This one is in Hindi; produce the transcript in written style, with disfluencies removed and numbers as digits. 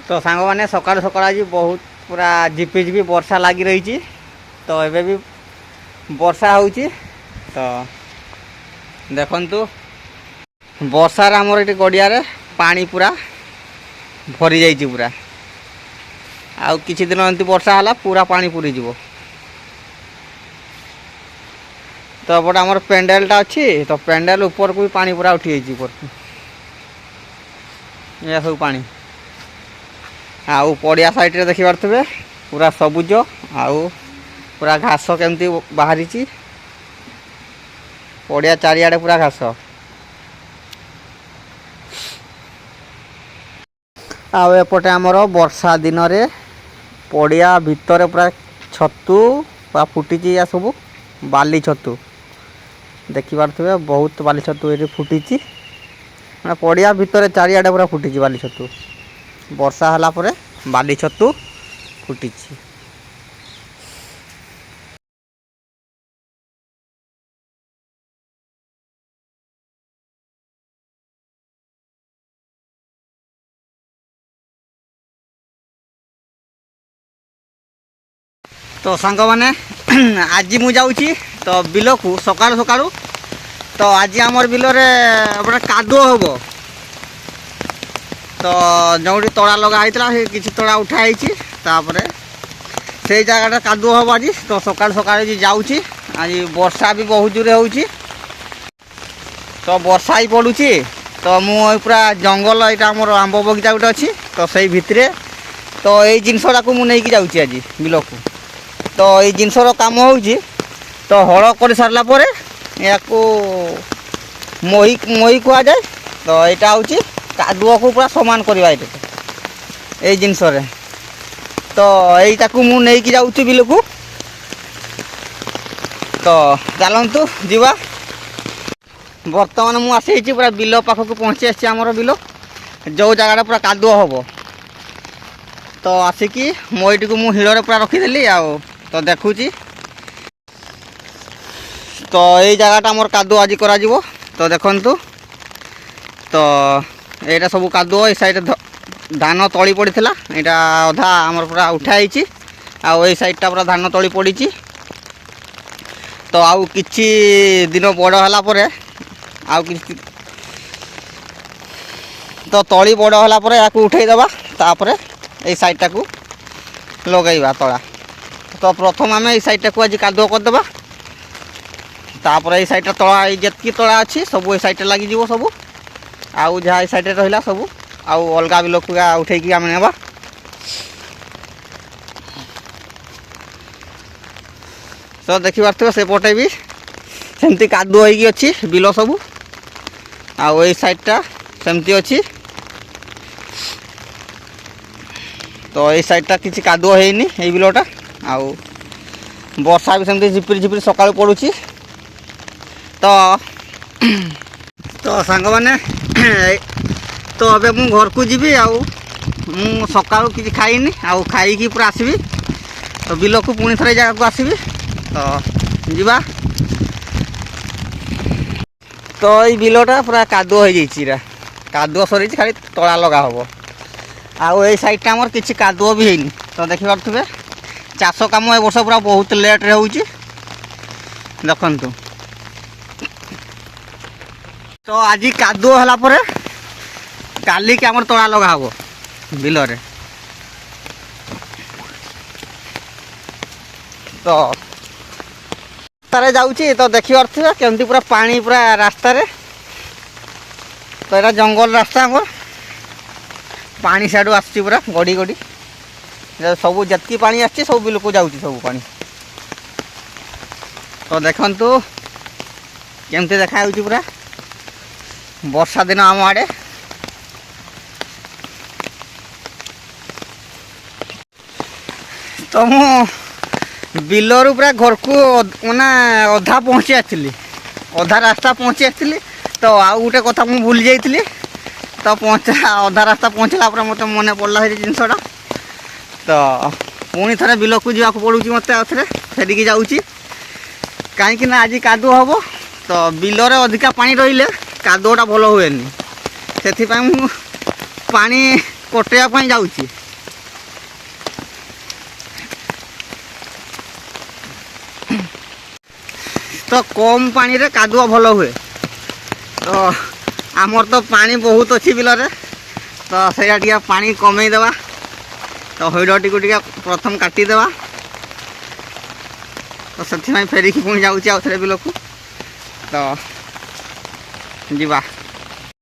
तो सांग मैंने सकाल सकाल आज बहुत पूरा झिपी झिपी वर्षा लगी रही। तो एबे भी वर्षा हो तो देखु वर्षार आमर ये गड़िया पानी पूरा भरी जाइए पूरा आउ किछि दिन एमती वर्षा है पूरा पानी पूरी जीव। तो एपटे आमर पेंडेलटा अच्छी तो पेंडेल ऊपर को भी पानी पूरा उठी जाइए ऊपर यह सब पानी आउ पड़िया साइड रे देखि पारथबे पूरा सबुज आउ पूरा घास केमती बाहरी पड़िया चारिआडे पूरा घास आउ एपटे आमर वर्षा दिन रे पड़िया भितर पूरा छतु पूरा फुटी या सब बाली छतु देखि पारथबे बहुत बाली छतु ये फुटी पड़िया भितर चारिआडे पूरा फुटी बाली छतु वर्षा हला परे बाली छतु फुटी। तो सांग मैंने आज मु जाऊँगी तो बिल को सकाळु सकाळु तो आज आमर बिल रे कादुओ हम तो जो तड़ा लगा होता कि तड़ा उठाई से जगह कादुओ हम आज तो सकाळ सकाळ जाऊँगी आज वर्षा भी बहुत जोरे हो तो वर्षा ही पड़ुची तो मु पूरा जंगल यहाँ आम आंब बगीचा गोटे अच्छी तो से भितर तो यही जिनसटा को मुझे जाऊँगी आज बिल को तो ये जिनसर काम हो तो हल कर सारा पर या मही मही कह जाए तो यहाँ हूँ कादुओ को पूरा सामान करवा ये जिनस तो यहीटा को मुझे जाऊँगी बिल को तो चलतु जीवा बर्तमान मुझे आसी पूरा बिल पाखक पहुँची आमर बिल जो जगह पूरा कादुओ हम तो आसिकी मईटी को मुझे हिड़े पूरा रखीदेली आउ तो देखुची तो यही जगहटा मोर कादुओ आज करा जीवो तो देखंतु तो यहाँ सब कादुओ ये साइड धान तली पड़ीला यहाँ अधा आमर पूरा उठाई आउ ये साइडटा पूरा धान तली पड़ी तो आउ किछि दिन बड़ होला परे आउ किछि तो तली बड़ होला परे याकू उठेई देबा तापरे ये साइडटा को लगेइबा तळा तो प्रथम आम ये साइडटा को आज कादुओ करदेबा तापर ये साइडटा तला जितकी तला अच्छी सब ये साइड लगी सब आउ जहाँ ये साइड रहा सब आउ अलग बिल को उठेकी आम नेबा तो देखी पार्थ से पटे भी सेमती कादुओ होगी अच्छी बिल सब आउ ये साइडटा सेमती अच्छी तो ये साइडटा किसी कादुओ होनी ये बिलटा आउ वर्षा भी सेमती झिपिरी झिपिरी सकाळु पड़ुची तो तो सांग माने तो अबे मु घर को जीवी आउ मु सकाळु किसी खाइनी आउ खाई पूरा आसबि तो बिल को पुणी थरे जगह को आसबि तो जीवा तो ये बिलटा पूरा कादुओ हो जाइए कादुओ सरी खाली तला लगा हम आउ ये साइडटा आमर किसी कादुओ भी होनी तो देखि पारुथबे चाष कम ए वर्ष पूरा बहुत लेट रे होउची देखंतु तो आज कादुओ हला परे काली के आमर तड़ा लगा हबो बिल रे तो तारे जाउची तो देखि पारुथबे केमती पूरा पानी पूरा रास्ता रे तो एटा जंगल रास्ता हमर पानी साडू आछी पूरा गड़ी गड़ी सब जतकी पानी आछी सब बिल को जाउची सब पानी तो देखंतु केमती देखा होउची पूरा वर्षा दिन आम आड़े तो मु बिलरू पूरा घर को माने अधा पहुँची आसली अधा रास्ता पहुँची आसली तो आउ गोटे कथा मु भूली जाइली तो पहुँचा अधा रास्ता पहुँचला मत मन पड़ा से जिनसटा तो पुणी थे बिल को जावाक पड़ूँ मत आउे फेरिकी जाऊँगी कहीं आज कादुओ हम तो बिल अधिका पानी रही कादुओटा भल हुए से पानी କଟେଇବା ପାଇଁ ଯାଉଛି। ତ କମ୍ ପାଣିରେ କାଦୁଅ ଭଲ ହୁଏ। ତ ଆମର ତ ପାଣି ବହୁତ ଅଛି ବିଲରେ, ତ ସେଇଟା ଟିକେ ପାଣି କମେଇ ଦେବା। ତ ହଇଡ଼ଟିକୁ ଟିକେ ପ୍ରଥମ କାଟିଦେବା। ତ ସେଥିପାଇଁ ଫେରିକି ପୁଣି ଯାଉଛି ଆଉ ଥରେ ବିଲକୁ। ତ ଯିବା।